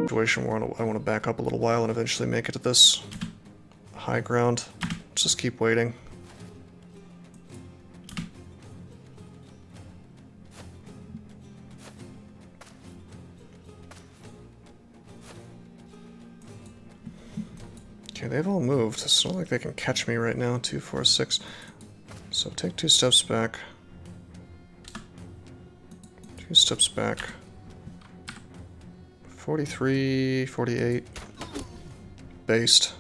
Situation where I want to back up a little while and eventually make it to this high ground. Just keep waiting. Okay, they've all moved. It's not like they can catch me right now. 2, 4, 6. So take 2 steps back. 2 steps back. 43, 48. Based.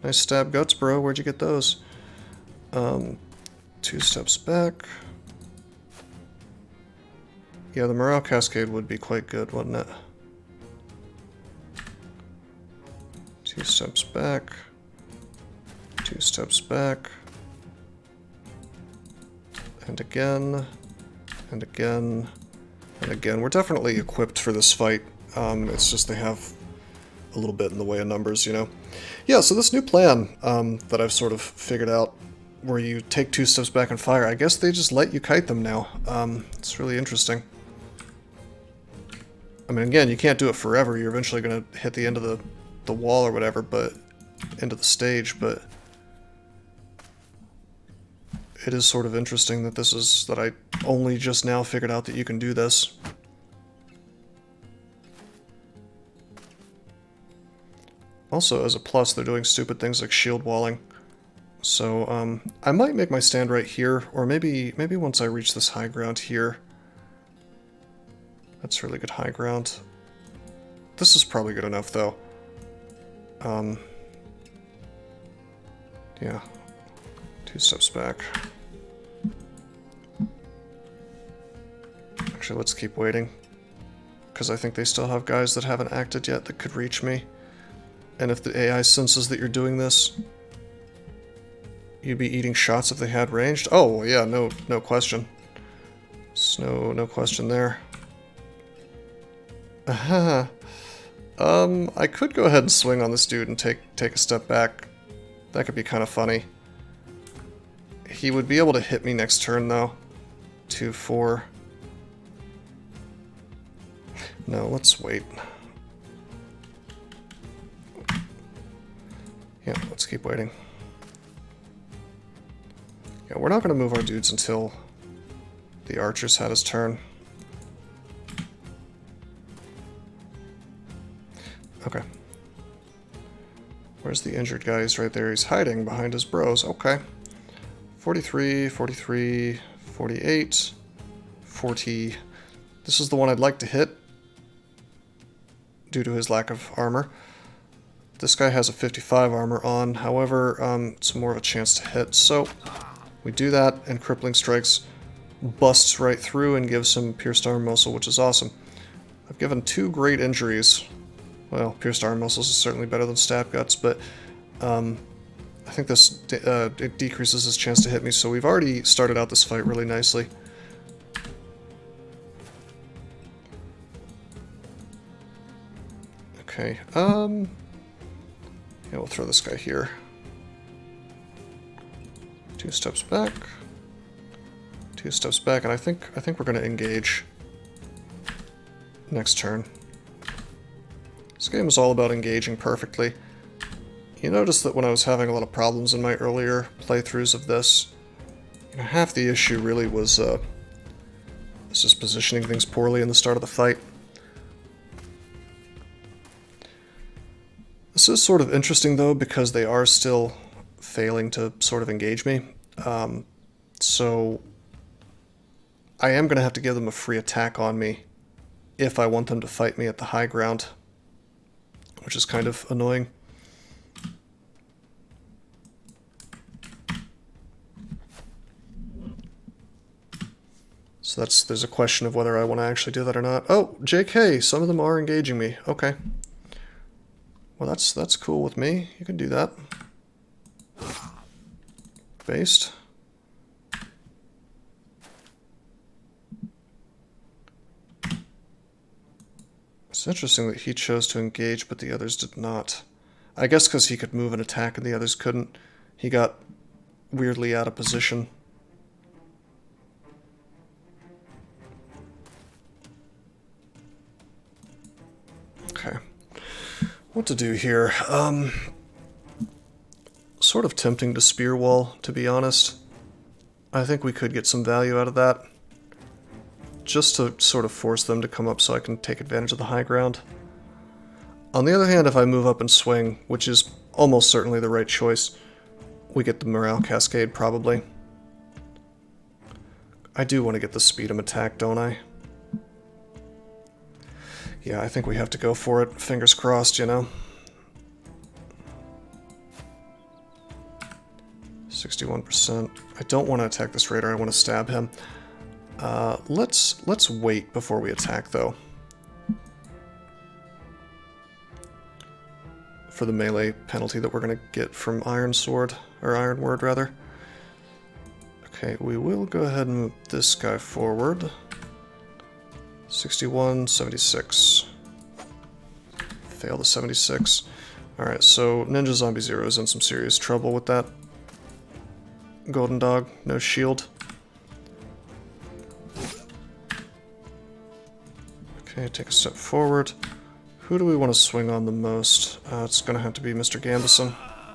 Nice stab guts, bro. Where'd you get those? 2 steps back. Yeah, the morale cascade would be quite good, wouldn't it? 2 steps back. 2 steps back. And again. And again. And again. We're definitely equipped for this fight. It's just they have a little bit in the way of numbers, you know? Yeah, so this new plan that I've sort of figured out, where you take 2 steps back and fire, I guess they just let you kite them now. It's really interesting. I mean, again, you can't do it forever. You're eventually going to hit the end of the wall or whatever, but into the stage, but it is sort of interesting that that I only just now figured out that you can do this. Also, as a plus, they're doing stupid things like shield walling. So, I might make my stand right here, or maybe once I reach this high ground here. That's really good high ground. This is probably good enough, though. Yeah. 2 steps back. Actually, let's keep waiting. Because I think they still have guys that haven't acted yet that could reach me. And if the AI senses that you're doing this, you'd be eating shots if they had ranged. Oh, yeah, no question. No question there. I could go ahead and swing on this dude and take a step back. That could be kind of funny. He would be able to hit me next turn, though. 2, 4. No, let's wait. Yeah, let's keep waiting. Yeah, we're not going to move our dudes until the archer's had his turn. Okay. Where's the injured guy? He's right there. He's hiding behind his bros. Okay. 43, 43, 48, 40. This is the one I'd like to hit due to his lack of armor. This guy has a 55 armor on, however, it's more of a chance to hit. So we do that, and Crippling Strikes busts right through and gives him Pierced Arm Muscle, which is awesome. I've given 2 great injuries. Well, Pierced Arm Muscles is certainly better than Stab Guts, but I think this it decreases his chance to hit me, so we've already started out this fight really nicely. Okay, yeah, we'll throw this guy here. 2 steps back. 2 steps back, and I think we're gonna engage next turn. This game is all about engaging perfectly. You notice that when I was having a lot of problems in my earlier playthroughs of this, you know, half the issue really was just positioning things poorly in the start of the fight. This is sort of interesting, though, because they are still failing to sort of engage me. So I am going to have to give them a free attack on me if I want them to fight me at the high ground, which is kind of annoying. So there's a question of whether I want to actually do that or not. Oh, JK, some of them are engaging me. Okay. Well, that's cool with me. You can do that. Based. It's interesting that he chose to engage, but the others did not. I guess because he could move and attack and the others couldn't. He got weirdly out of position. Okay. What to do here? Sort of tempting to spear wall, to be honest. I think we could get some value out of that. Just to sort of force them to come up so I can take advantage of the high ground. On the other hand, if I move up and swing, which is almost certainly the right choice, we get the morale cascade, probably. I do want to get the speed'em attack, don't I? Yeah, I think we have to go for it. Fingers crossed, you know. 61%. I don't want to attack this raider, I want to stab him. Let's wait before we attack, though. For the melee penalty that we're going to get from Iron Sword, or Iron Word, rather. Okay, we will go ahead and move this guy forward. 61, 76. Fail the 76. Alright, so Ninja Zombie Zero is in some serious trouble with that. Golden Dog, no shield. Okay, take a step forward. Who do we want to swing on the most? It's going to have to be Mr. Gambison.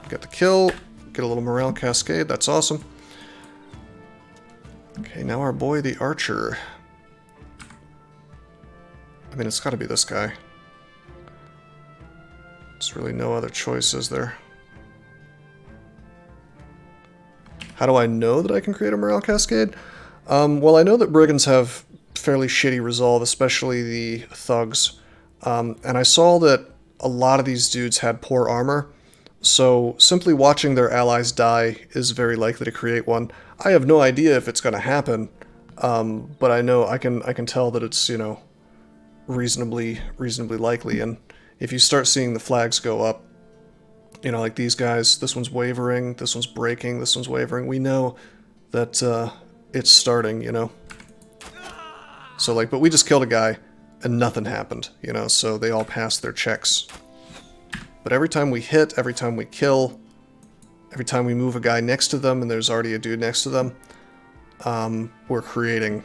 Get the kill, get a little morale cascade, that's awesome. Okay, now our boy the Archer. I mean, it's got to be this guy. There's really no other choice, is there? How do I know that I can create a morale cascade? Well, I know that brigands have fairly shitty resolve, especially the thugs. And I saw that a lot of these dudes had poor armor, so simply watching their allies die is very likely to create one. I have no idea if it's going to happen, but I know I can tell that it's, you know, reasonably likely. And if you start seeing the flags go up, you know, like these guys, this one's wavering, this one's breaking, this one's wavering, we know that it's starting, you know. So like, but we just killed a guy and nothing happened, you know, so they all passed their checks. But every time we hit, every time we kill, every time we move a guy next to them and there's already a dude next to them, we're creating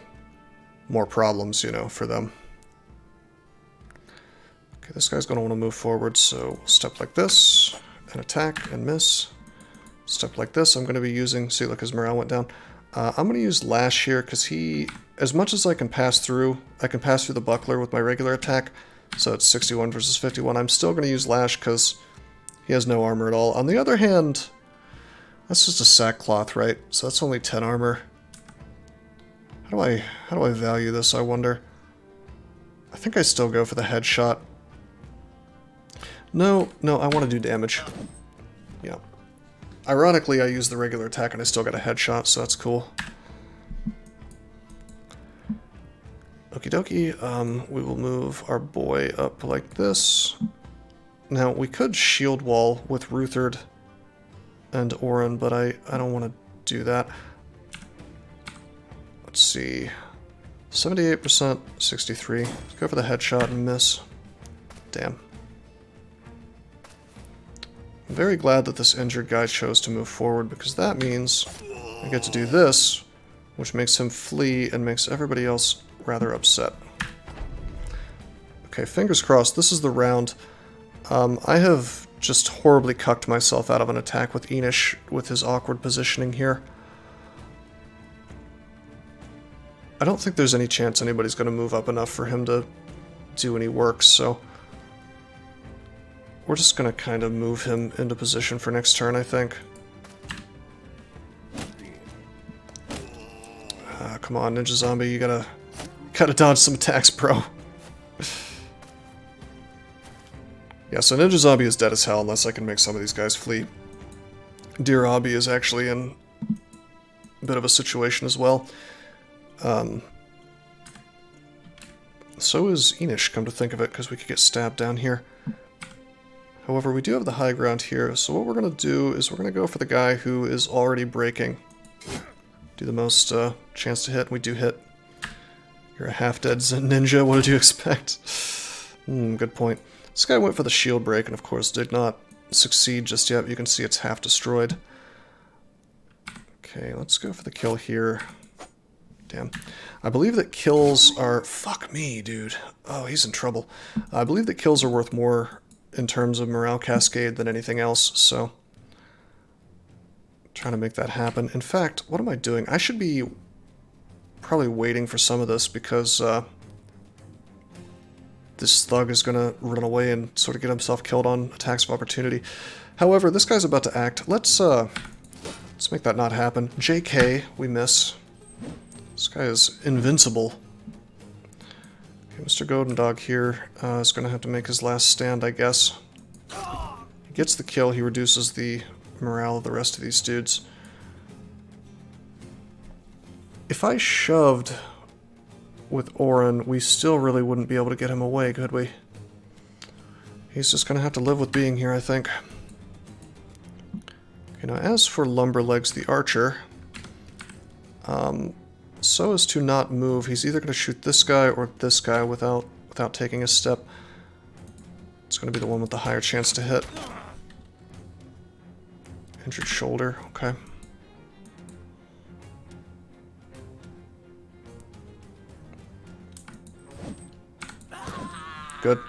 more problems, you know, for them. Okay, this guy's going to want to move forward, so we'll step like this, and attack, and miss. Step like this, I'm going to be using, see, look, his morale went down. I'm going to use Lash here, because he, as much as I can pass through the buckler with my regular attack, so it's 61 versus 51, I'm still going to use Lash, because he has no armor at all. On the other hand, that's just a sackcloth, right? So that's only 10 armor. How do I value this, I wonder? I think I still go for the headshot. No, I want to do damage. Yeah. Ironically, I use the regular attack and I still got a headshot, so that's cool. Okie dokie, we will move our boy up like this. Now, we could shield wall with Ruthard and Orin, but I don't want to do that. Let's see. 78%, 63. Let's go for the headshot and miss. Damn. I'm very glad that this injured guy chose to move forward, because that means I get to do this, which makes him flee and makes everybody else rather upset. Okay, fingers crossed, this is the round. I have just horribly cucked myself out of an attack with Enish with his awkward positioning here. I don't think there's any chance anybody's going to move up enough for him to do any work, so we're just going to kind of move him into position for next turn, I think. Come on, Ninja Zombie, you gotta dodge some attacks, bro. Yeah, so Ninja Zombie is dead as hell unless I can make some of these guys flee. Dear Obby is actually in a bit of a situation as well. So is Enish, come to think of it, because we could get stabbed down here. However, we do have the high ground here, so what we're going to do is we're going to go for the guy who is already breaking. Do the most chance to hit, and we do hit. You're a half-dead ninja, what did you expect? Good point. This guy went for the shield break, and of course did not succeed just yet. You can see it's half destroyed. Okay, let's go for the kill here. Damn. I believe that kills are... Fuck me, dude. Oh, he's in trouble. I believe that kills are worth more in terms of morale cascade than anything else, so trying to make that happen. In fact, what am I doing? I should be probably waiting for some of this because this thug is going to run away and sort of get himself killed on attacks of opportunity. However, this guy's about to act. Let's make that not happen. JK, we miss. This guy is invincible. Okay, Mr. Golden Dog here is going to have to make his last stand, I guess. He gets the kill, he reduces the morale of the rest of these dudes. If I shoved with Orin, we still really wouldn't be able to get him away, could we? He's just going to have to live with being here, I think. Okay, now as for Lumberlegs the Archer, so as to not move, he's either going to shoot this guy or this guy without taking a step. It's going to be the one with the higher chance to hit. Injured shoulder, okay. Good.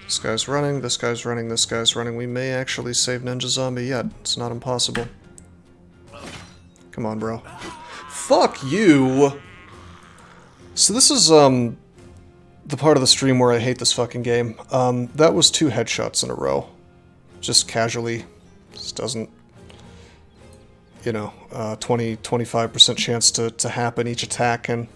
This guy's running, this guy's running, this guy's running. We may actually save Ninja Zombie yet. It's not impossible. Come on, bro. Fuck you! So this is, the part of the stream where I hate this fucking game. That was 2 headshots in a row. Just casually. Just doesn't, you know, 25% chance to happen each attack, and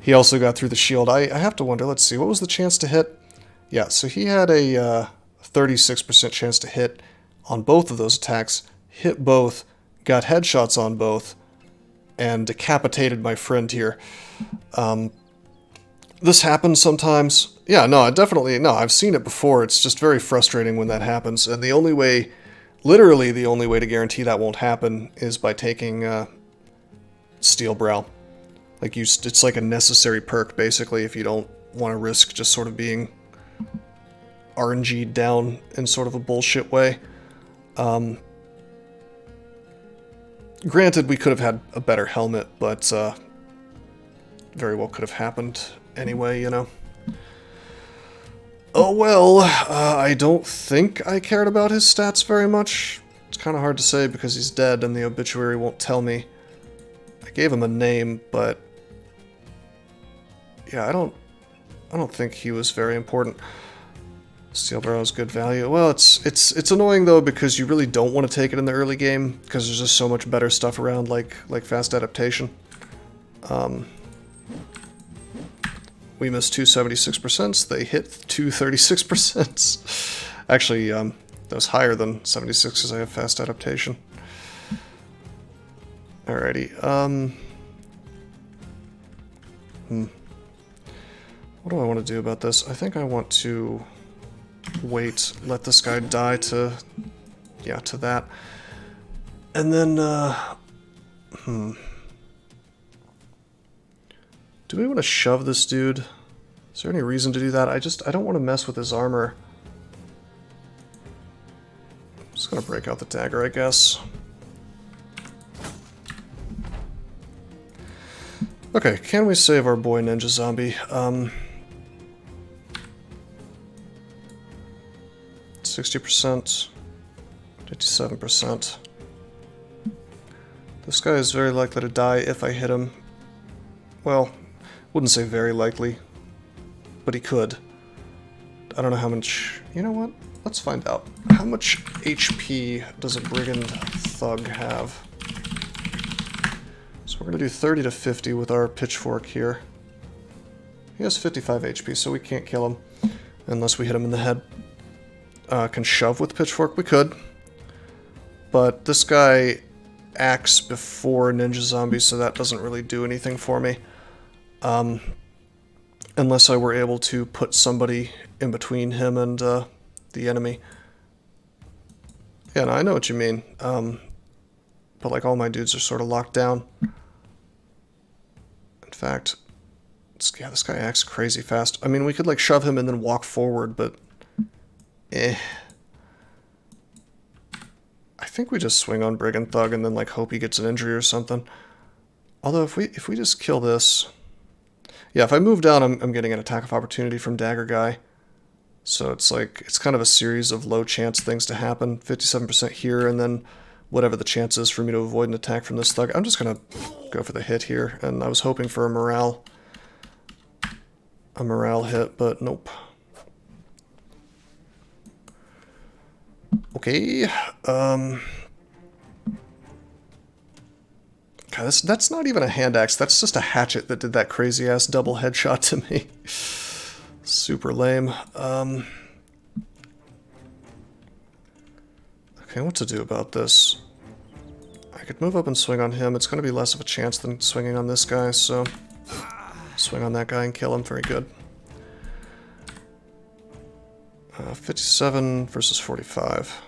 he also got through the shield. I have to wonder, let's see, what was the chance to hit? Yeah, so he had a 36% chance to hit on both of those attacks, hit both, got headshots on both, and decapitated my friend here. This happens sometimes. Yeah, no, I've seen it before. It's just very frustrating when that happens, and the only way, literally the only way to guarantee that won't happen is by taking Steel Brow. Like, it's like a necessary perk, basically, if you don't want to risk just sort of being RNG'd down in sort of a bullshit way. Granted, we could have had a better helmet, but very well could have happened anyway, you know. Oh well, I don't think I cared about his stats very much. It's kind of hard to say because he's dead and the obituary won't tell me. I gave him a name, but yeah, I don't think he was very important. Steel Barrow is good value. Well, it's annoying though because you really don't want to take it in the early game because there's just so much better stuff around, like fast adaptation. We missed 2 76%. They hit 2 36%. Actually, that was higher than 76 because I have fast adaptation. Alrighty. What do I want to do about this? I think I want to wait, let this guy die to that. And then, do we want to shove this dude? Is there any reason to do that? I don't want to mess with his armor. I'm just gonna break out the dagger, I guess. Okay, can we save our boy Ninja Zombie? 60%, 57%. This guy is very likely to die if I hit him. Well, wouldn't say very likely, but he could. I don't know how much... You know what? Let's find out. How much HP does a Brigand Thug have? So we're going to do 30 to 50 with our pitchfork here. He has 55 HP, so we can't kill him unless we hit him in the head. Can shove with pitchfork? We could. But this guy acts before Ninja Zombie, so that doesn't really do anything for me. Unless I were able to put somebody in between him and the enemy. Yeah, no, I know what you mean. But like all my dudes are sort of locked down. In fact, yeah, this guy acts crazy fast. I mean, we could like shove him and then walk forward, but I think we just swing on Brigand Thug and then like hope he gets an injury or something. Although if we just kill this, yeah, if I move down, I'm getting an attack of opportunity from Dagger Guy. So it's like, it's kind of a series of low chance things to happen. 57% here, and then whatever the chance is for me to avoid an attack from this thug. I'm just going to go for the hit here, and I was hoping for a morale hit, but nope. Okay, God, that's not even a hand axe, that's just a hatchet that did that crazy-ass double headshot to me. Super lame. Okay, what to do about this? I could move up and swing on him. It's going to be less of a chance than swinging on this guy, so swing on that guy and kill him. Very good. 57 versus 45.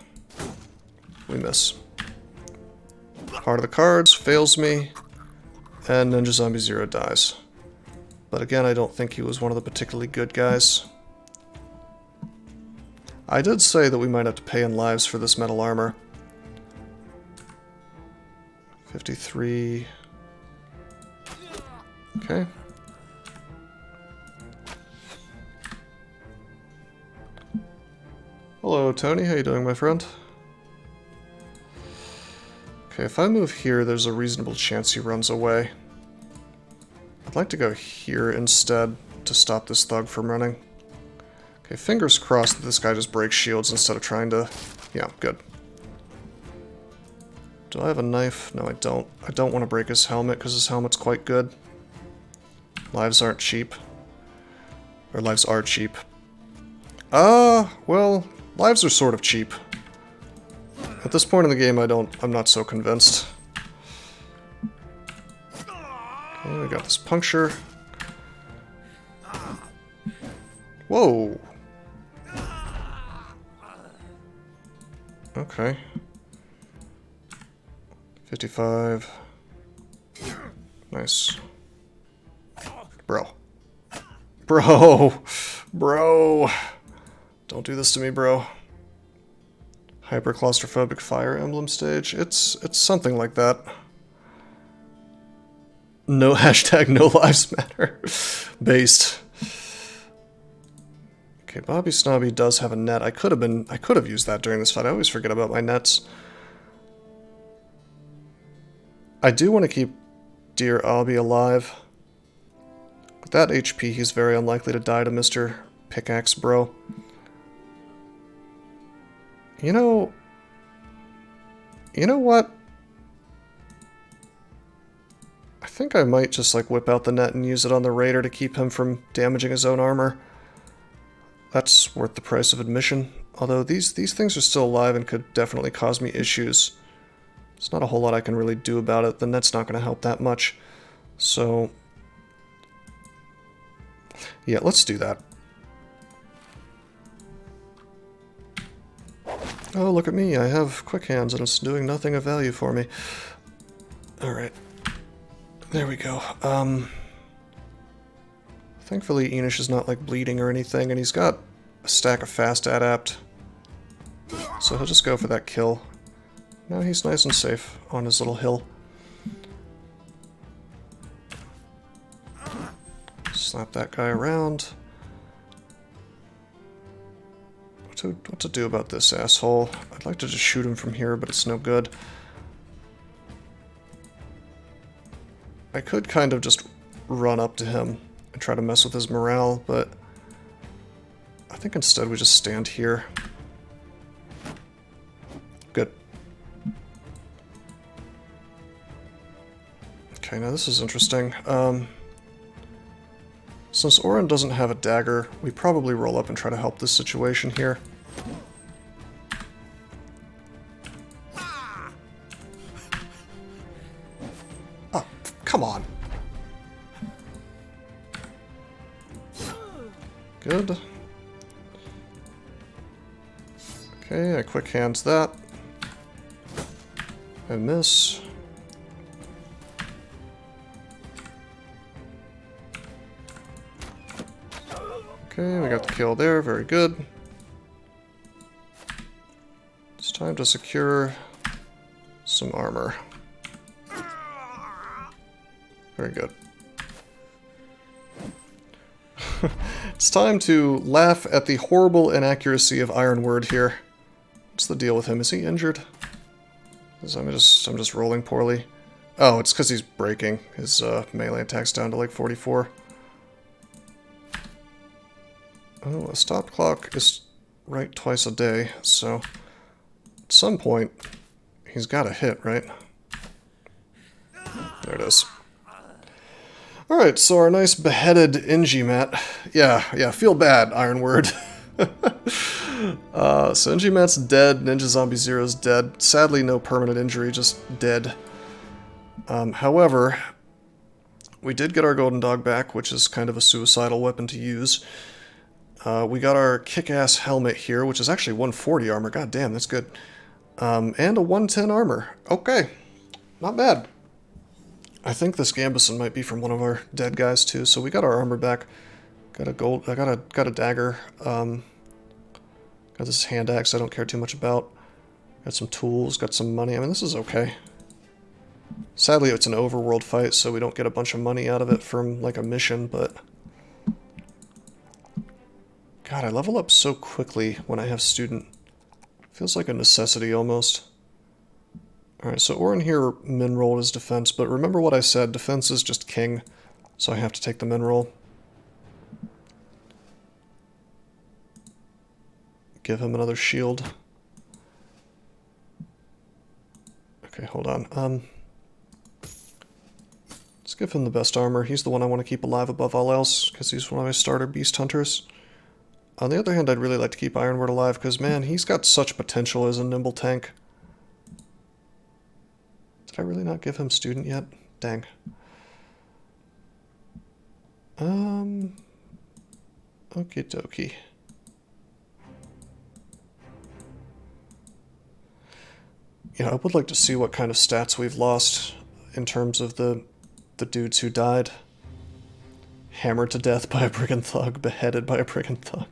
We miss. Heart of the cards fails me, and Ninja Zombie 0 dies. But again, I don't think he was one of the particularly good guys. I did say that we might have to pay in lives for this metal armor. 53. Okay. Hello, Tony. How you doing, my friend? Okay, if I move here, there's a reasonable chance he runs away. I'd like to go here instead to stop this thug from running. Okay, fingers crossed that this guy just breaks shields instead of trying to... Yeah, good. Do I have a knife? No, I don't. I don't want to break his helmet because his helmet's quite good. Lives aren't cheap. Or lives are cheap. Well, lives are sort of cheap. At this point in the game, I'm not so convinced. Okay, we got this puncture. Whoa! Okay. 55. Nice. Bro. Bro! Bro! Don't do this to me, bro. Hyperclaustrophobic fire emblem stage? It's something like that. No hashtag no lives matter. Based. Okay, Bobby Snobby does have a net. I could have used that during this fight. I always forget about my nets. I do want to keep Dear Obby alive. With that HP, he's very unlikely to die to Mr. Pickaxe Bro. You know what? I think I might just like whip out the net and use it on the raider to keep him from damaging his own armor. That's worth the price of admission. Although these things are still alive and could definitely cause me issues. There's not a whole lot I can really do about it. The net's not going to help that much. So, yeah, let's do that. Oh, look at me. I have quick hands and it's doing nothing of value for me. Alright. There we go. Thankfully, Enish is not, like, bleeding or anything, and he's got a stack of fast adapt. So he'll just go for that kill. Now he's nice and safe on his little hill. Slap that guy around. What to do about this asshole? I'd like to just shoot him from here, but it's no good. I could kind of just run up to him and try to mess with his morale, but I think instead we just stand here. Good. Okay, now this is interesting. Since Oren doesn't have a dagger, we probably roll up and try to help this situation here. Oh, come on. Good. Okay, I quick hands that. I miss. Okay, we got the kill there, very good. It's time to secure some armor. Very good. It's time to laugh at the horrible inaccuracy of Ironward here. What's the deal with him? Is he injured? I'm just rolling poorly. Oh, it's because he's breaking. His melee attack's down to like 44. Oh, a stop clock is right twice a day, so at some point he's got to hit, right? There it is. Alright, so our nice beheaded Inji-Mat. Yeah, feel bad, Ironward. So Inji-Mat's dead, Ninja Zombie Zero's dead. Sadly, no permanent injury, just dead. However, we did get our Golden Dog back, which is kind of a suicidal weapon to use. We got our kick-ass helmet here, which is actually 140 armor. God damn, that's good. And a 110 armor. Okay, not bad. I think this Gambison might be from one of our dead guys too. So we got our armor back. Got a gold. I got a dagger. Got this hand axe I don't care too much about. Got some tools. Got some money. I mean, this is okay. Sadly, it's an overworld fight, so we don't get a bunch of money out of it from like a mission. But God, I level up so quickly when I have student. Feels like a necessity almost. Alright, so Orin here min-rolled his defense, but remember what I said, defense is just king, so I have to take the min-roll. Give him another shield. Okay, hold on. Let's give him the best armor. He's the one I want to keep alive above all else, because he's one of my starter beast hunters. On the other hand, I'd really like to keep Ironward alive, because man, he's got such potential as a nimble tank. Did I really not give him student yet? Dang. Okie dokie. Yeah, I would like to see what kind of stats we've lost in terms of the dudes who died. Hammered to death by a brigand thug, beheaded by a brigand thug.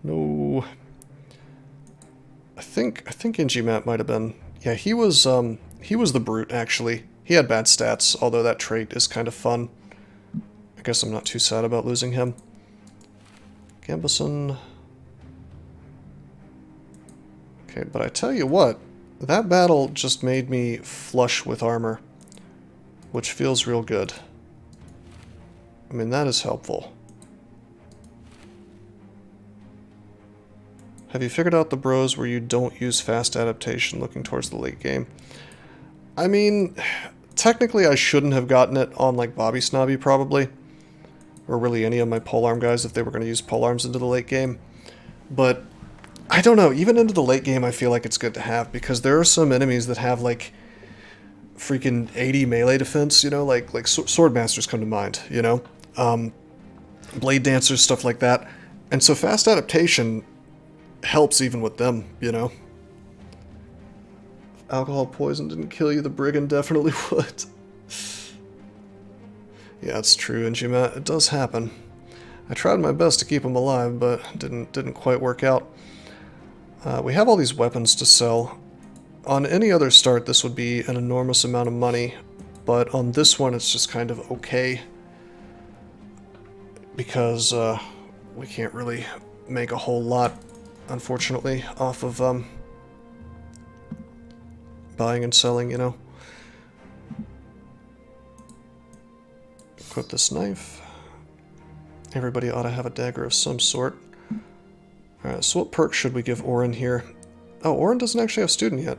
No. I think Inji-Mat might have been. Yeah, he was the brute, actually. He had bad stats, although that trait is kind of fun. I guess I'm not too sad about losing him. Gambison. Okay, but I tell you what, that battle just made me flush with armor, which feels real good. I mean, that is helpful. Have you figured out the bros where you don't use fast adaptation looking towards the late game? I mean, technically I shouldn't have gotten it on like Bobby Snobby probably. Or really any of my polearm guys if they were going to use polearms into the late game. But I don't know, even into the late game I feel like it's good to have, because there are some enemies that have like freaking 80 melee defense, you know, like Swordmasters come to mind, you know? Blade Dancers, stuff like that. And so fast adaptation helps even with them, you know? If alcohol poison didn't kill you, the brigand definitely would. Yeah, it's true, Inji-Mat. It does happen. I tried my best to keep him alive, but didn't quite work out. We have all these weapons to sell. On any other start, this would be an enormous amount of money, but on this one, it's just kind of okay. Because we can't really make a whole lot, unfortunately, off of buying and selling, you know. Equip this knife. Everybody ought to have a dagger of some sort. Alright, so what perk should we give Orin here? Oh, Orin doesn't actually have student yet.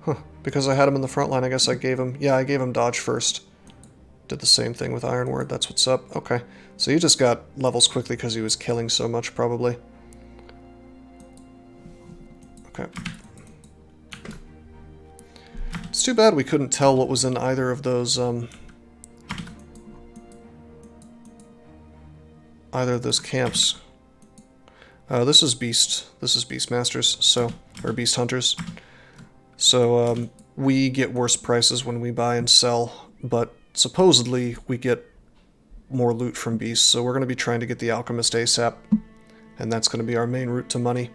Huh, because I had him in the front line, I guess I gave him... Yeah, I gave him dodge first. Did the same thing with Ironward, that's what's up. Okay, so he just got levels quickly because he was killing so much, probably. Okay. It's too bad we couldn't tell what was in either of those, camps. This is Beastmasters, so, or Beast Hunters. So, we get worse prices when we buy and sell, but supposedly we get more loot from beasts, so we're going to be trying to get the Alchemist ASAP, and that's going to be our main route to money.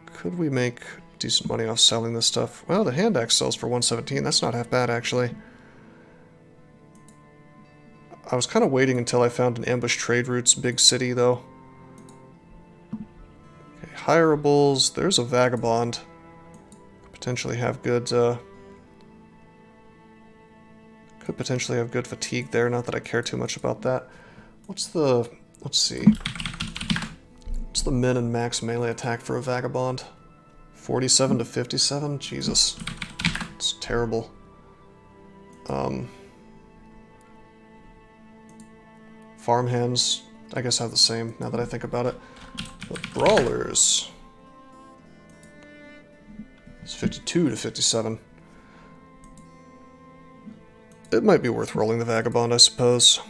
Could we make decent money off selling this stuff? Well, the hand axe sells for 117. That's not half bad, actually. I was kind of waiting until I found an ambush trade routes big city, though. Okay, hireables. There's a vagabond. Potentially have good, could potentially have good fatigue there, not that I care too much about that. What's the... let's see. What's the min and max melee attack for a vagabond? 47 to 57? Jesus. It's terrible. Farmhands, I guess, have the same, now that I think about it. But brawlers... it's 52 to 57. It might be worth rolling the Vagabond, I suppose.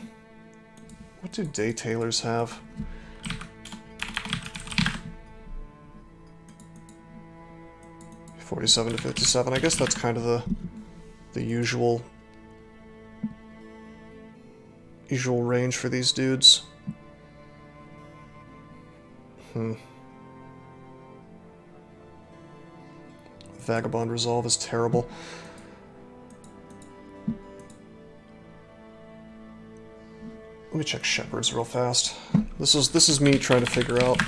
What do day tailors have? $47 to 57. I guess that's kind of the usual range for these dudes. Vagabond resolve is terrible. Let me check shepherds real fast. This is me trying to figure out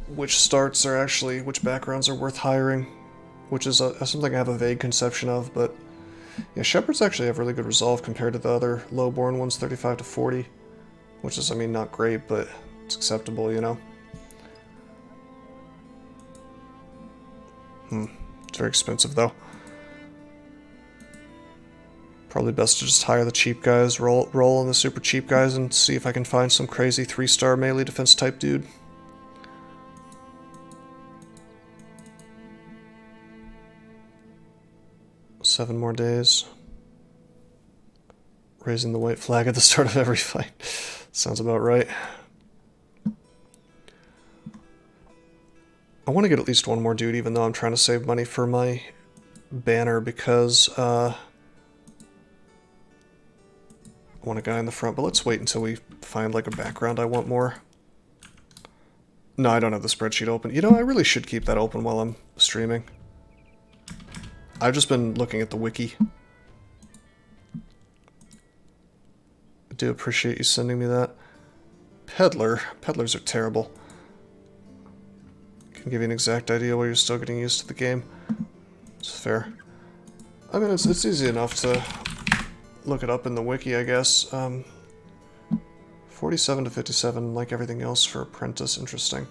which starts are actually, which backgrounds are worth hiring, which is something I have a vague conception of, but yeah, shepherds actually have really good resolve compared to the other lowborn ones, 35 to 40, which is, I mean, not great, but it's acceptable, you know? It's very expensive, though. Probably best to just hire the cheap guys, roll on the super cheap guys, and see if I can find some crazy 3-star melee defense type dude. Seven more days. Raising the white flag at the start of every fight. Sounds about right. I want to get at least one more dude, even though I'm trying to save money for my banner, because I want a guy in the front, but let's wait until we find like a background I want more. No, I don't have the spreadsheet open. You know, I really should keep that open while I'm streaming. I've just been looking at the wiki. I do appreciate you sending me that. Peddler. Peddlers are terrible. Can give you an exact idea while you're still getting used to the game. It's fair. I mean, it's easy enough to look it up in the wiki, I guess. 47 to 57, like everything else for apprentice. Interesting.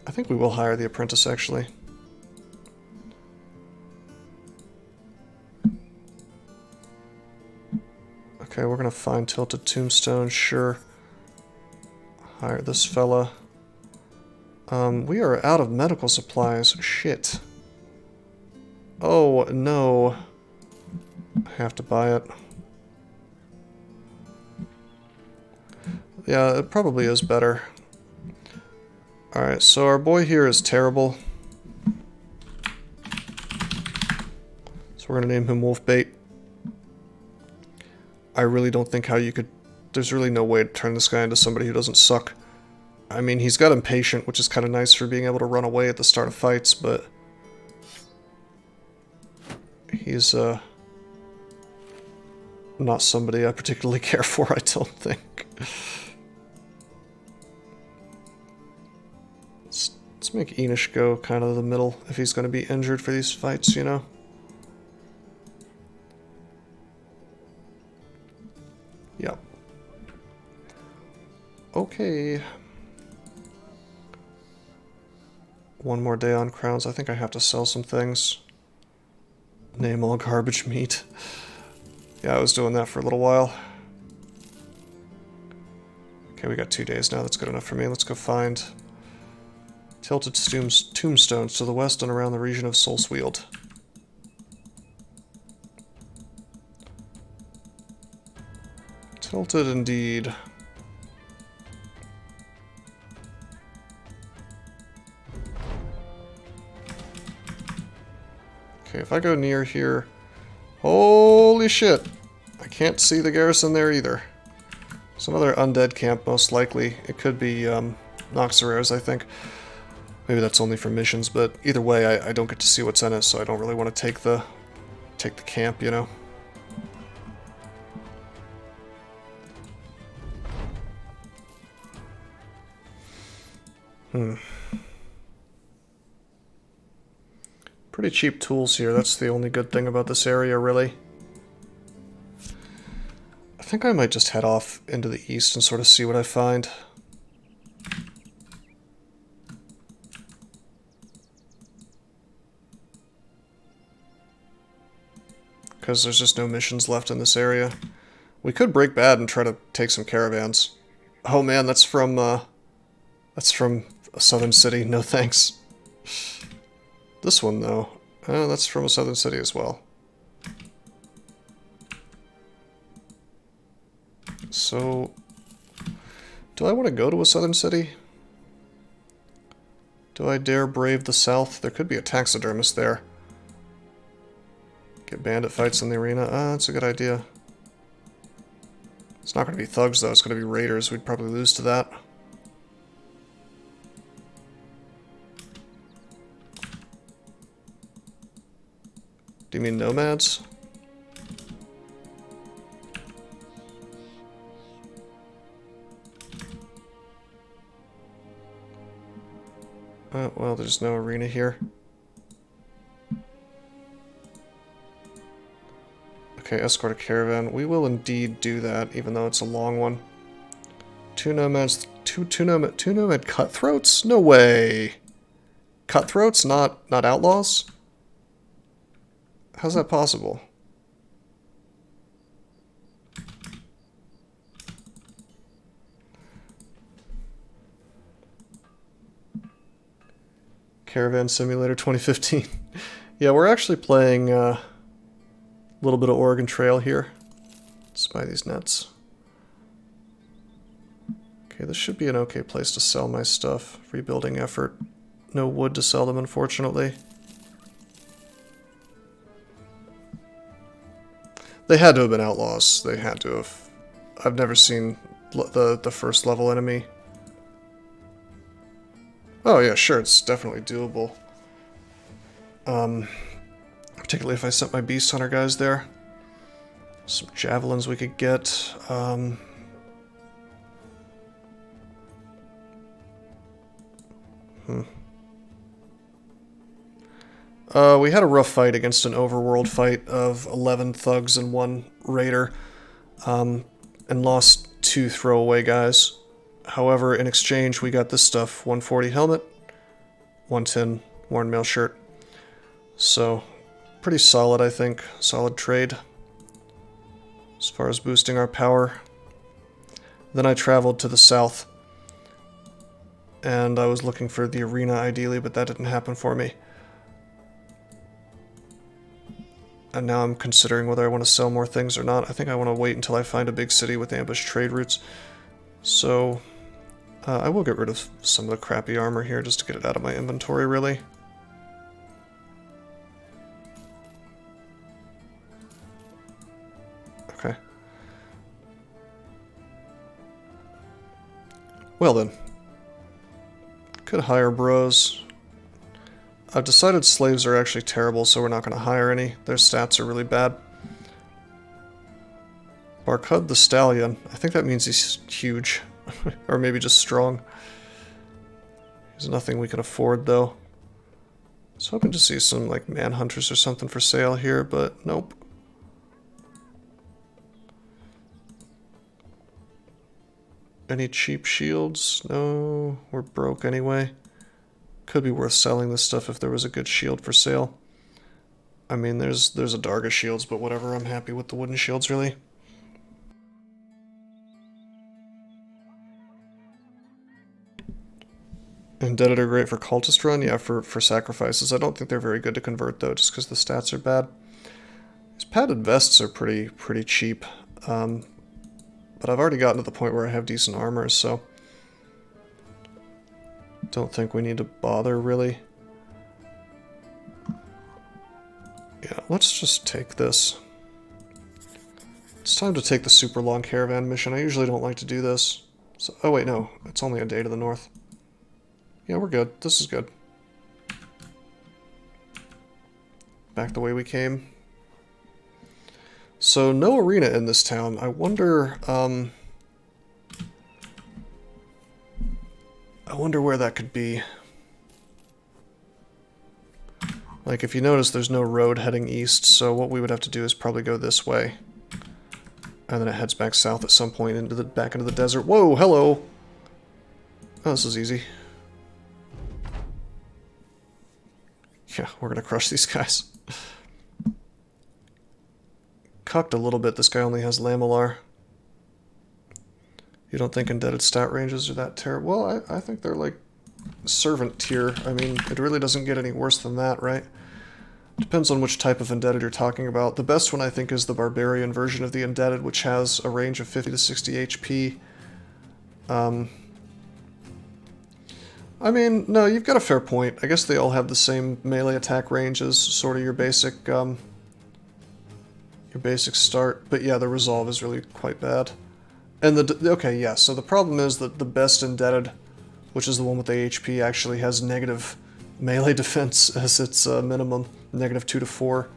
I think we will hire the apprentice, actually. Okay, we're gonna find Tilted Tombstone, sure. Hire this fella. We are out of medical supplies. Shit. Oh, no. I have to buy it. Yeah, it probably is better. Alright, so our boy here is terrible. So we're gonna name him Wolfbait. I really don't think how you could... There's really no way to turn this guy into somebody who doesn't suck. I mean, he's got Impatient, which is kind of nice for being able to run away at the start of fights, but... he's, not somebody I particularly care for, I don't think. Let's make Enish go kind of the middle if he's going to be injured for these fights, you know? Yep. Okay. One more day on crowns. I think I have to sell some things. Name all garbage meat. Yeah, I was doing that for a little while. Okay, we got 2 days now. That's good enough for me. Let's go find Tilted Tombstones to the west and around the region of Soulsweald. Tilted indeed. Okay, if I go near here... Holy shit! I can't see the garrison there either. It's another undead camp, most likely. It could be Noxerares, I think. Maybe that's only for missions, but either way, I don't get to see what's in it, so I don't really want to take the camp, you know? Pretty cheap tools here. That's the only good thing about this area, really. I think I might just head off into the east and sort of see what I find. Because there's just no missions left in this area. We could break bad and try to take some caravans. Oh man, that's from a southern city. No thanks. This one, though. That's from a southern city as well. So, do I want to go to a southern city? Do I dare brave the south? There could be a taxidermist there. Get bandit fights in the arena. That's a good idea. It's not going to be thugs, though. It's going to be raiders. We'd probably lose to that. Do you mean nomads? Well, there's no arena here. Okay, escort a caravan. We will indeed do that, even though it's a long one. Two nomads, two nomad cutthroats? No way! Cutthroats, not outlaws? How's that possible? Caravan Simulator 2015. Yeah, we're actually playing a little bit of Oregon Trail here. Let's buy these nets. Okay, this should be an okay place to sell my stuff. Rebuilding effort. No wood to sell them, unfortunately. They had to have been outlaws. They had to have. I've never seen the first level enemy. Oh yeah, sure, it's definitely doable. Particularly if I sent my beast hunter guys there. Some javelins we could get. We had a rough fight against an overworld fight of 11 thugs and 1 raider, and lost 2 throwaway guys. However, in exchange, we got this stuff: 140 helmet, 110 worn mail shirt. So, pretty solid, I think. Solid trade as far as boosting our power. Then I traveled to the south, and I was looking for the arena ideally, but that didn't happen for me. And now I'm considering whether I want to sell more things or not. I think I want to wait until I find a big city with ambush trade routes. So, I will get rid of some of the crappy armor here just to get it out of my inventory, really. Okay. Well then. Could hire bros. I've decided slaves are actually terrible, so we're not going to hire any. Their stats are really bad. Barcud the Stallion. I think that means he's huge. Or maybe just strong. He's nothing we can afford, though. I was hoping to see some, like, manhunters or something for sale here, but nope. Any cheap shields? No, we're broke anyway. Could be worth selling this stuff if there was a good shield for sale. I mean, there's a Darga shields, but whatever, I'm happy with the wooden shields, really. Indebted are great for cultist run? Yeah, for sacrifices. I don't think they're very good to convert, though, just because the stats are bad. These padded vests are pretty cheap. But I've already gotten to the point where I have decent armor, so don't think we need to bother, really. Yeah, let's just take this. It's time to take the super long caravan mission. I usually don't like to do this. So, oh wait, no. It's only a day to the north. Yeah, we're good. This is good. Back the way we came. So, no arena in this town. I wonder, I wonder where that could be. Like, if you notice, there's no road heading east, so what we would have to do is probably go this way. And then it heads back south at some point back into the desert. Whoa, hello! Oh, this is easy. Yeah, we're gonna crush these guys. Cucked a little bit, this guy only has Lamellar. You don't think indebted stat ranges are that terrible? Well, I think they're like servant tier. I mean, it really doesn't get any worse than that, right? Depends on which type of indebted you're talking about. The best one, I think, is the barbarian version of the indebted, which has a range of 50 to 60 HP. I mean, no, you've got a fair point. I guess they all have the same melee attack range as sort of your basic start. But yeah, the resolve is really quite bad. And okay, yeah, so the problem is that the best indebted, which is the one with the HP, actually has negative melee defense as its minimum, -2 to 4.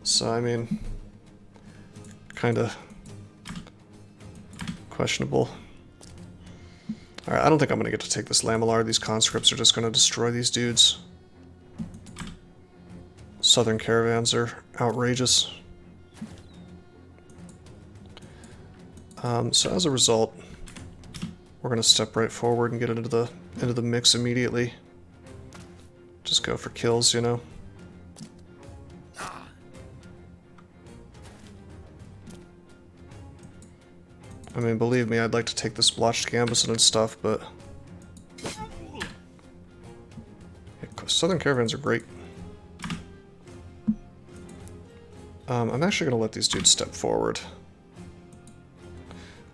So, I mean, kind of questionable. Alright, I don't think I'm going to get to take this Lamellar. These conscripts are just going to destroy these dudes. Southern caravans are outrageous. So as a result, we're going to step right forward and get into the mix immediately. Just go for kills, you know. I mean, believe me, I'd like to take this blotched Gambison and stuff, but Southern caravans are great. I'm actually going to let these dudes step forward.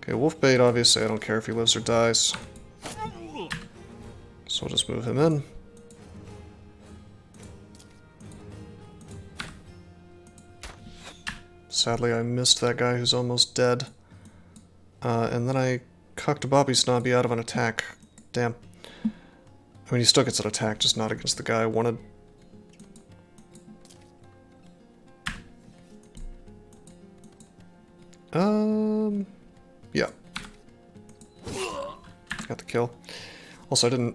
Okay, Wolfbait, obviously I don't care if he lives or dies. So we'll just move him in. Sadly, I missed that guy who's almost dead. And then I cucked Bobby Snobby out of an attack. Damn. I mean, he still gets an attack, just not against the guy I wanted. Yeah. Got the kill. Also,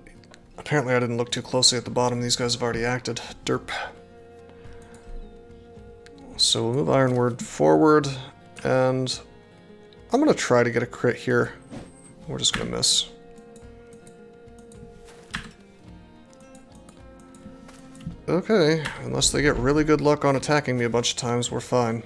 apparently I didn't look too closely at the bottom. These guys have already acted. Derp. So we'll move Ironward forward, and I'm going to try to get a crit here. We're just going to miss. Okay, unless they get really good luck on attacking me a bunch of times, we're fine.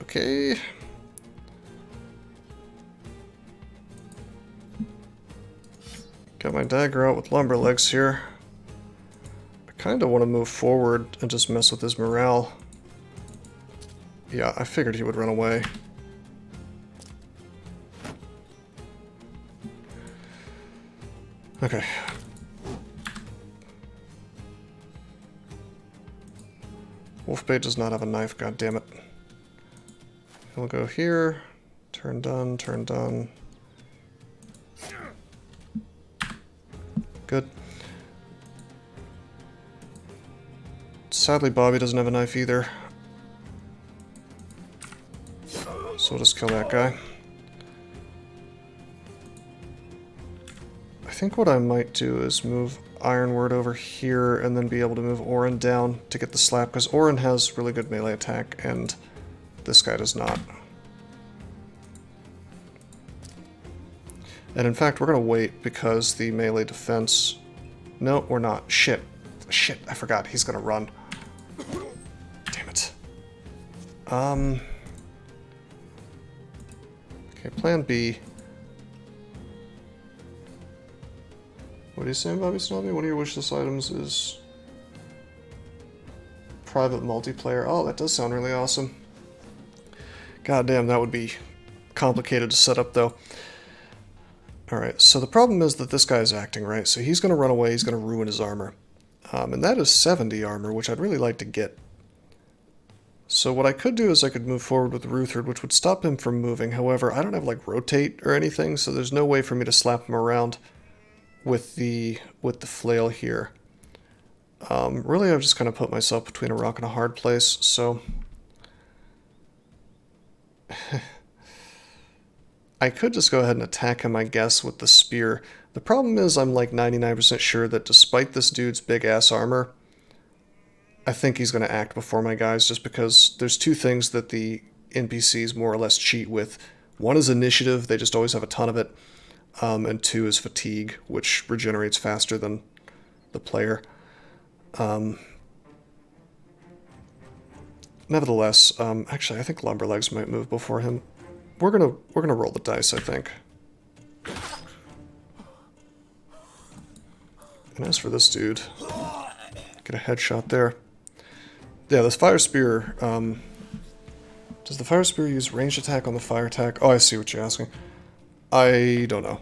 Okay. Got my dagger out with Lumberlegs here. I kind of want to move forward and just mess with his morale. Yeah, I figured he would run away. Okay. Wolfbait does not have a knife, god damn it. We'll go here. Turn done, turn done. Good. Sadly, Bobby doesn't have a knife either. So we'll just kill that guy. I think what I might do is move Ironward over here and then be able to move Orin down to get the slap, because Orin has really good melee attack and this guy does not. And in fact, we're going to wait because the melee defense... No, we're not. Shit. Shit, I forgot. He's going to run. Damn it. Okay, plan B. What are you saying, Bobby Snobby? One of your wishlist items is private multiplayer. Oh, that does sound really awesome. God damn, that would be complicated to set up, though. Alright, so the problem is that this guy is acting, right? So he's going to run away, he's going to ruin his armor. And that is 70 armor, which I'd really like to get. So what I could do is I could move forward with Rutherford, which would stop him from moving. However, I don't have like rotate or anything, so there's no way for me to slap him around with the flail here. Really, I've just kind of put myself between a rock and a hard place, so I could just go ahead and attack him, I guess, with the spear. The problem is I'm like 99% sure that despite this dude's big-ass armor, I think he's going to act before my guys, just because there's two things that the NPCs more or less cheat with. One is initiative, they just always have a ton of it, and two is fatigue, which regenerates faster than the player. Nevertheless, actually I think Lumberlegs might move before him. We're gonna roll the dice, I think. And as for this dude, get a headshot there. Yeah, this fire spear, does the fire spear use ranged attack on the fire attack? Oh, I see what you're asking. I don't know.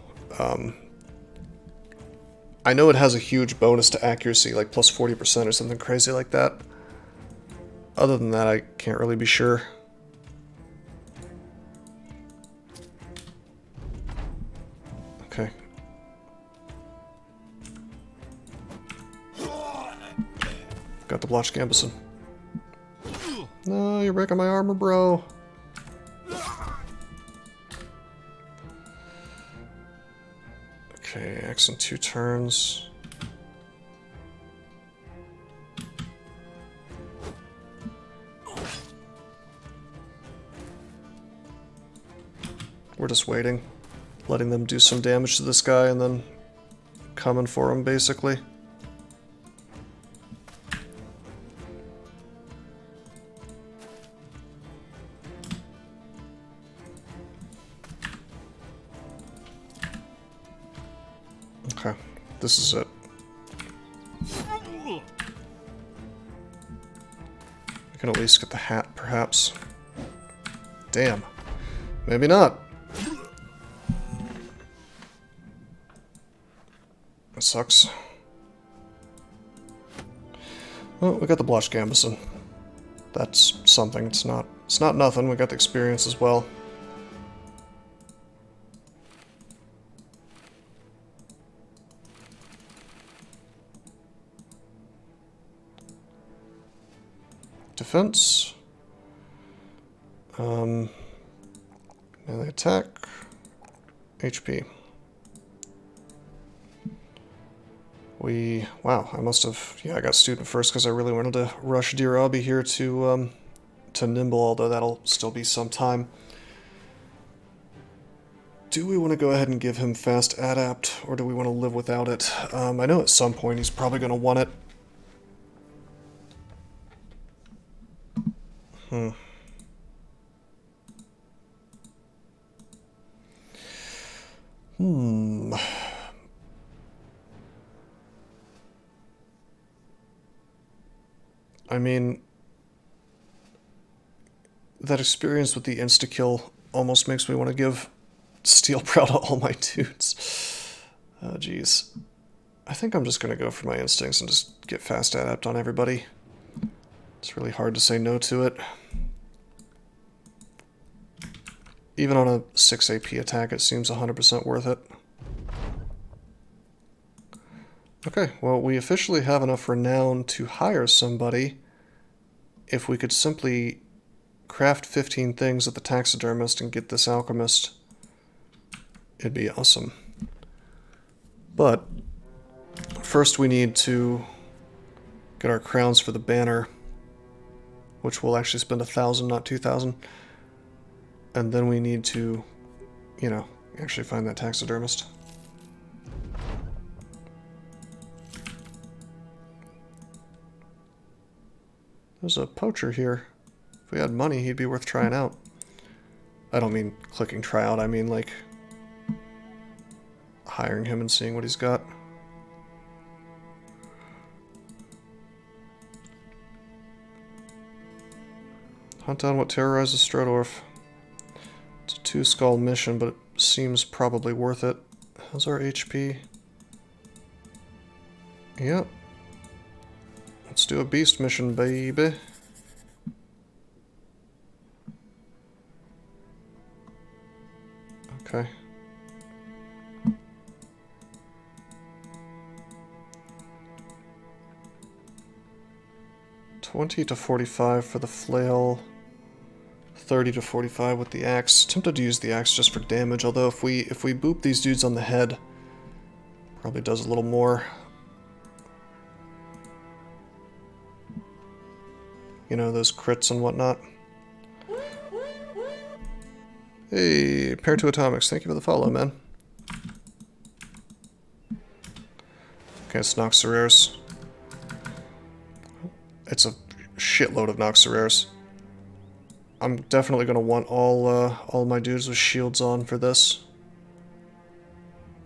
I know it has a huge bonus to accuracy, like plus 40% or something crazy like that. Other than that, I can't really be sure. Okay. Got the Blotch Gambison. No, you're breaking my armor, bro. Okay, X in 2 turns. We're just waiting. Letting them do some damage to this guy and then coming for him, basically. Okay, this is it. I can at least get the hat, perhaps. Damn. Maybe not. That sucks. Well, we got the Blotch Gambison. That's something. It's not nothing. We got the experience as well. Defense. Melee attack. HP. Wow, I must have, yeah, I got student first because I really wanted to rush Dear Obby here to Nimble, although that'll still be some time. Do we want to go ahead and give him fast adapt, or do we want to live without it? I know at some point he's probably going to want it. I mean, that experience with the insta-kill almost makes me want to give Steel Prow to all my dudes. Oh, jeez. I think I'm just going to go for my instincts and just get fast adapt on everybody. It's really hard to say no to it. Even on a 6 AP attack, it seems 100% worth it. Okay, well, we officially have enough renown to hire somebody. If we could simply craft 15 things at the taxidermist and get this alchemist, it'd be awesome. But first we need to get our crowns for the banner, which we'll actually spend 1,000, not 2,000. And then we need to, you know, actually find that taxidermist. There's a poacher here. If we had money, he'd be worth trying out. I don't mean clicking try out, I mean like hiring him and seeing what he's got. Hunt down what terrorizes Strodorf. It's a 2-skull mission, but it seems probably worth it. How's our HP? Yep. Let's do a beast mission, baby. Okay. $20 to $45 for the flail. $30 to $45 with the axe. Tempted to use the axe just for damage, although if we boop these dudes on the head, probably does a little more. You know, those crits and whatnot. Hey, Pair 2 Atomics, thank you for the follow, man. Okay, it's Noxerares. It's a shitload of Noxerares. I'm definitely going to want all my dudes with shields on for this.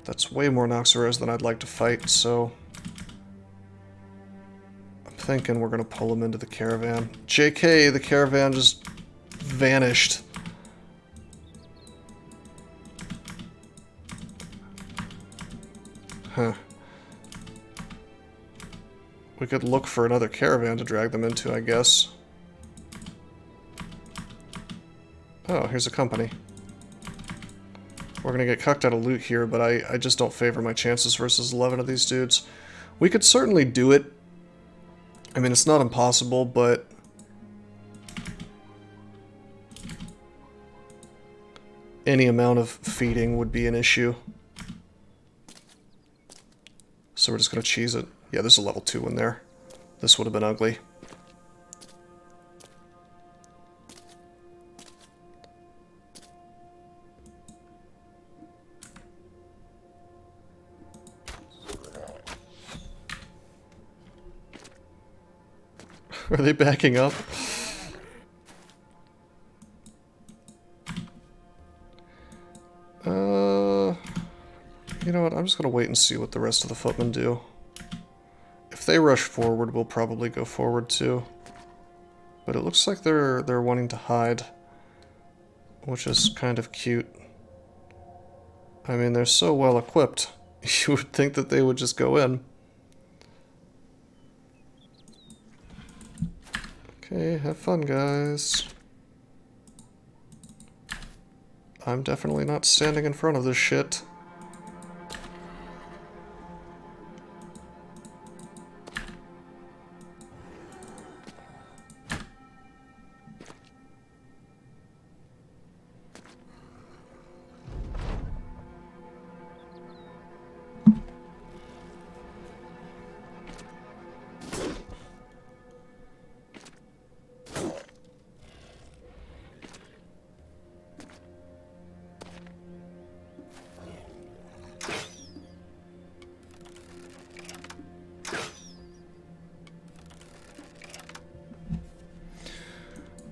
That's way more Noxerares than I'd like to fight, so... I'm thinking we're going to pull them into the caravan. JK, the caravan just vanished. Huh. We could look for another caravan to drag them into, I guess. Oh, here's a company. We're gonna get cucked out of loot here, but I just don't favor my chances versus 11 of these dudes. We could certainly do it. I mean, it's not impossible, but... any amount of feeding would be an issue. So we're just gonna cheese it. Yeah, there's a level 2 in there. This would have been ugly. Are they backing up? You know what, I'm just gonna wait and see what the rest of the footmen do. If they rush forward, we'll probably go forward too. But it looks like they're wanting to hide, which is kind of cute. I mean, they're so well equipped. You would think that they would just go in. Okay, have fun, guys. I'm definitely not standing in front of this shit.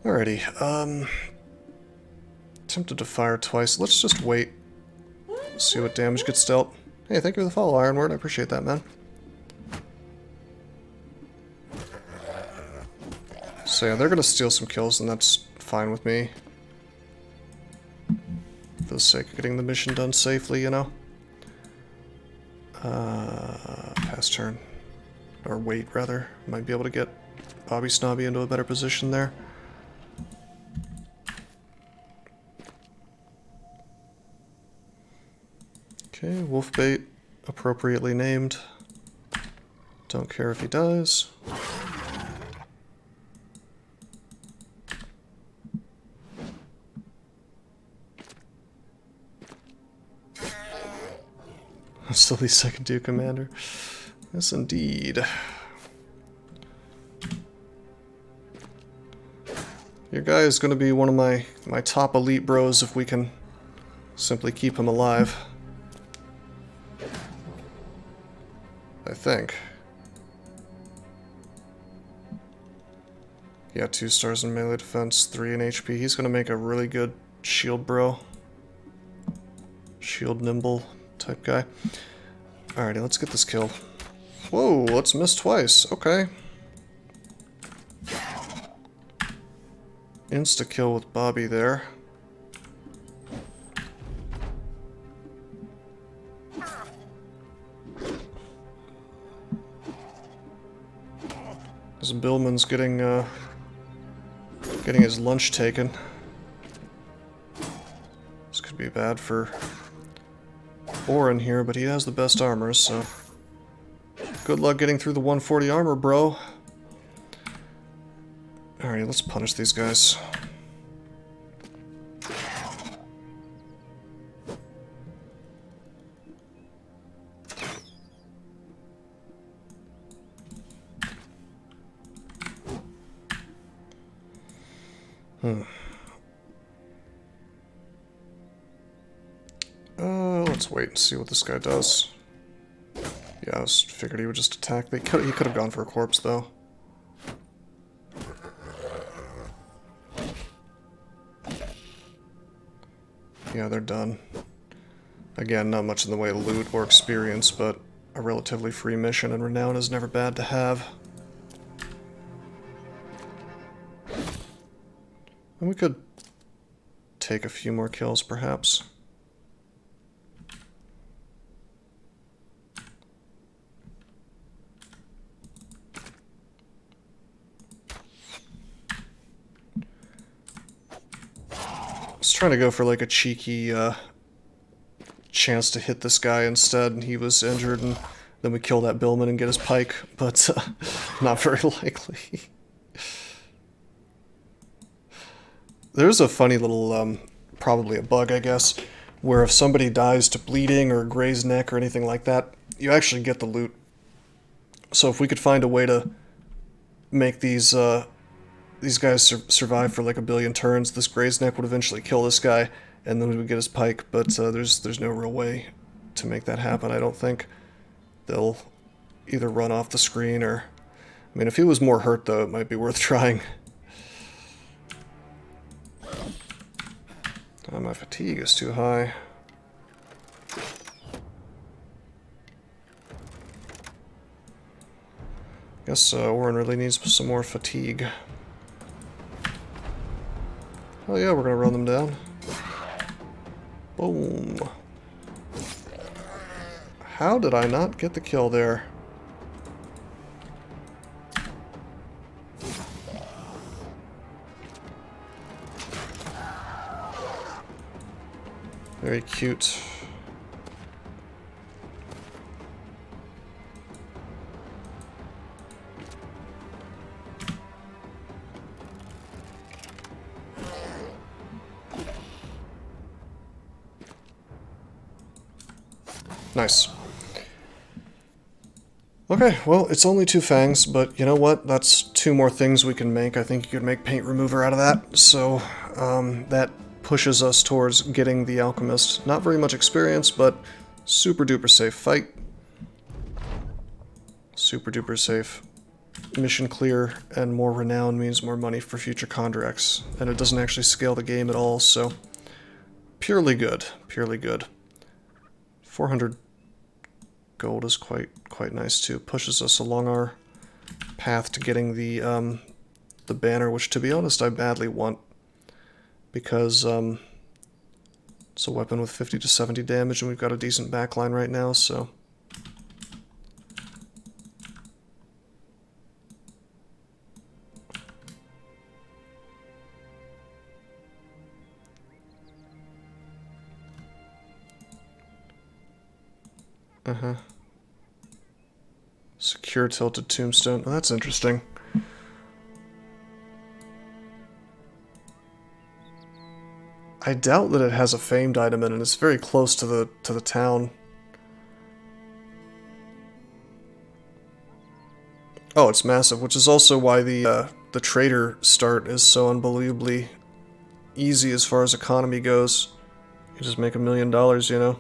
Alrighty, tempted to fire twice. Let's just wait. See what damage gets dealt. Hey, thank you for the follow, Ironward. I appreciate that, man. So yeah, they're gonna steal some kills, and that's fine with me. For the sake of getting the mission done safely, you know? Pass turn. Or wait, rather. Might be able to get Bobby Snobby into a better position there. Okay, Wolfbait, appropriately named. Don't care if he dies. That's the least I can do, Commander. Yes, indeed. Your guy is going to be one of my top elite bros if we can simply keep him alive. I think. Yeah, 2 stars in melee defense, 3 in HP. He's gonna make a really good shield bro. Shield nimble type guy. Alrighty, let's get this kill. Whoa, let's miss twice. Okay. Insta-kill with Bobby there. This Billman's getting his lunch taken. This could be bad for Oren here, but he has the best armor, so good luck getting through the 140 armor, bro. Alright, let's punish these guys. Let's wait and see what this guy does. Yeah, I figured he would just attack. He could have gone for a corpse, though. Yeah, they're done. Again, not much in the way of loot or experience, but a relatively free mission, and renown is never bad to have. And we could take a few more kills, perhaps. I was trying to go for like a cheeky chance to hit this guy instead, and he was injured, and then we kill that Billman and get his pike, but not very likely. There's a funny little, probably a bug, I guess, where if somebody dies to bleeding or grazed neck or anything like that, you actually get the loot. So if we could find a way to make these guys survive for like a billion turns, this grazed neck would eventually kill this guy, and then we would get his pike, but there's no real way to make that happen, I don't think. They'll either run off the screen or... I mean, if he was more hurt, though, it might be worth trying. My fatigue is too high. Guess Oren really needs some more fatigue. Oh yeah, we're gonna run them down. Boom. How did I not get the kill there? Very cute. Nice. Okay, well, it's only 2 fangs, but you know what? That's 2 more things we can make. I think you could make paint remover out of that, so that pushes us towards getting the alchemist. Not very much experience, but super duper safe fight. Super duper safe. Mission clear, and more renown means more money for future contracts, and it doesn't actually scale the game at all, so purely good, purely good. 400 gold is quite nice too. Pushes us along our path to getting the banner, which to be honest I badly want, because it's a weapon with 50 to 70 damage, and we've got a decent backline right now, so. Secure tilted tombstone. Oh, that's interesting. I doubt that it has a famed item in it. It's very close to the town. Oh, it's massive, which is also why the trader start is so unbelievably easy as far as economy goes. You just make $1 million, you know.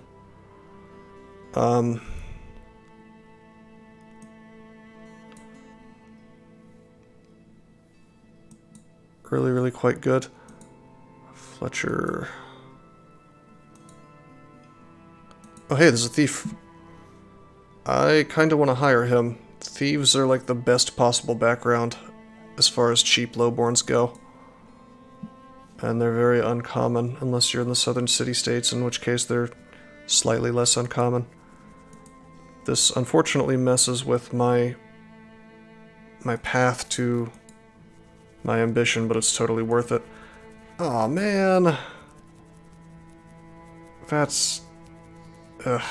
Really quite good. Fletcher. Oh hey, there's a thief. I kinda want to hire him. Thieves are like the best possible background as far as cheap lowborns go. And they're very uncommon, unless you're in the southern city-states, in which case they're slightly less uncommon. This unfortunately messes with my my path to my ambition, but it's totally worth it. Aw, man. That's... Ugh.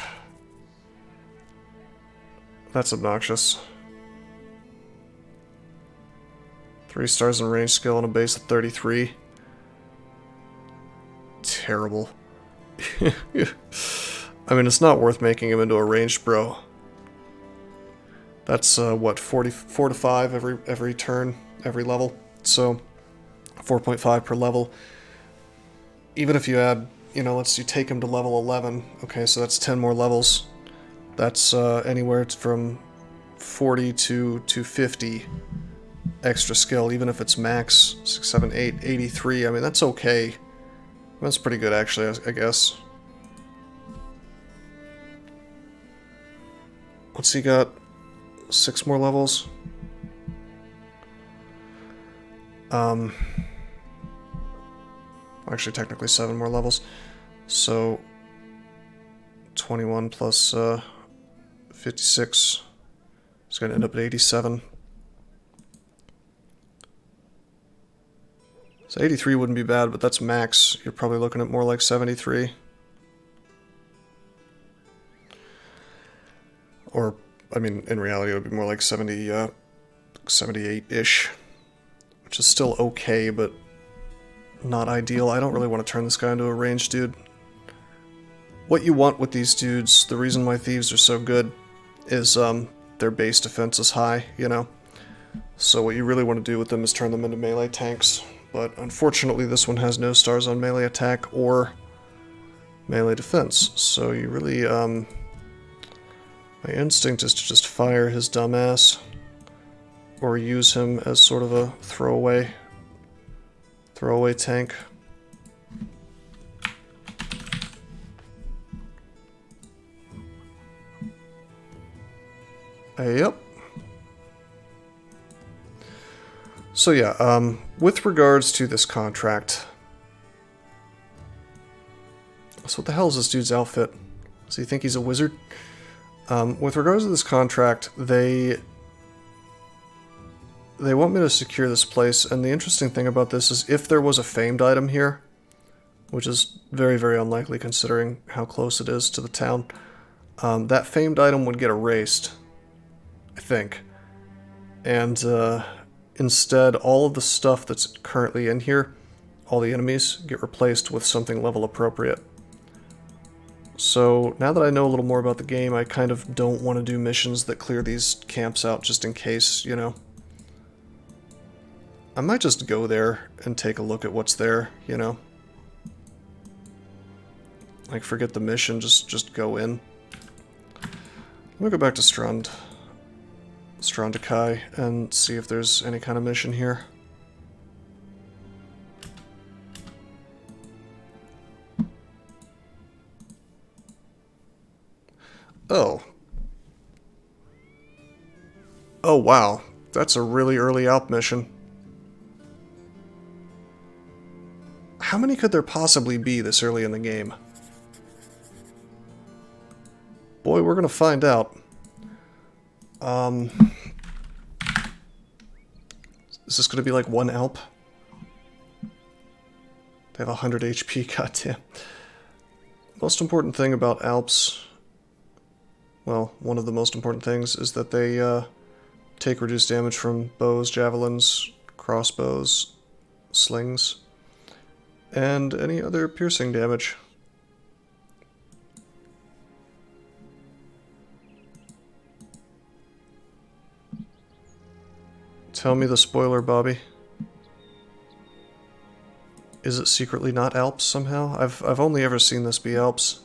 That's obnoxious. 3 stars in range skill and a base of 33. Terrible. I mean, it's not worth making him into a ranged bro. That's, what, 4 to 5 every turn, every level. So, 4.5 per level. Even if you add, you know, you take him to level 11. Okay, so that's 10 more levels. That's anywhere from 40 to 50 extra skill, even if it's max 6, 7, 8, 83. I mean, that's okay. That's pretty good, actually, I guess. What's he got? 6 more levels? Actually, technically 7 more levels. So, 21 plus 56 is going to end up at 87. So 83 wouldn't be bad, but that's max. You're probably looking at more like 73. Or, I mean, in reality, it would be more like 70, 78-ish. Which is still okay, but not ideal. I don't really want to turn this guy into a ranged dude. What you want with these dudes, the reason why thieves are so good, is their base defense is high, you know? So what you really want to do with them is turn them into melee tanks. But unfortunately, this one has no stars on melee attack or melee defense. So you really, my instinct is to just fire his dumbass, or use him as sort of a throwaway tank. Yep. So yeah, with regards to this contract, so what the hell is this dude's outfit? Does he think he's a wizard? With regards to this contract, they want me to secure this place, and the interesting thing about this is if there was a famed item here, which is very, very unlikely considering how close it is to the town, that famed item would get erased, I think. And instead, all of the stuff that's currently in here, all the enemies, get replaced with something level appropriate. So now that I know a little more about the game, I kind of don't want to do missions that clear these camps out just in case, you know. I might just go there and take a look at what's there, you know. Like, forget the mission, just go in. Let me go back to Strandakai and see if there's any kind of mission here. Oh. Oh, wow. That's a really early Alp mission. How many could there possibly be this early in the game? Boy, we're gonna find out. Is this gonna be like 1 Alp? They have 100 HP, goddamn. Most important thing about Alps, well, one of the most important things is that they take reduced damage from bows, javelins, crossbows, slings, and any other piercing damage. Tell me the spoiler, Bobby. Is it secretly not Alps somehow? I've only ever seen this be Alps.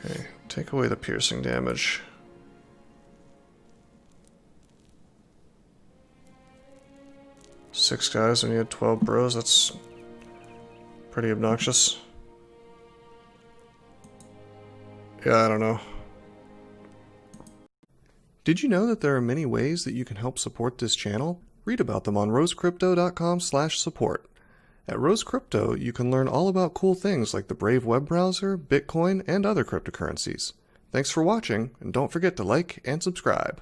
Okay, take away the piercing damage. Six guys when you had 12 bros, that's pretty obnoxious. Yeah, I don't know. Did you know that there are many ways that you can help support this channel? Read about them on rosecrypto.com/support. At Rose Crypto, you can learn all about cool things like the Brave web browser, Bitcoin, and other cryptocurrencies. Thanks for watching, and don't forget to like and subscribe.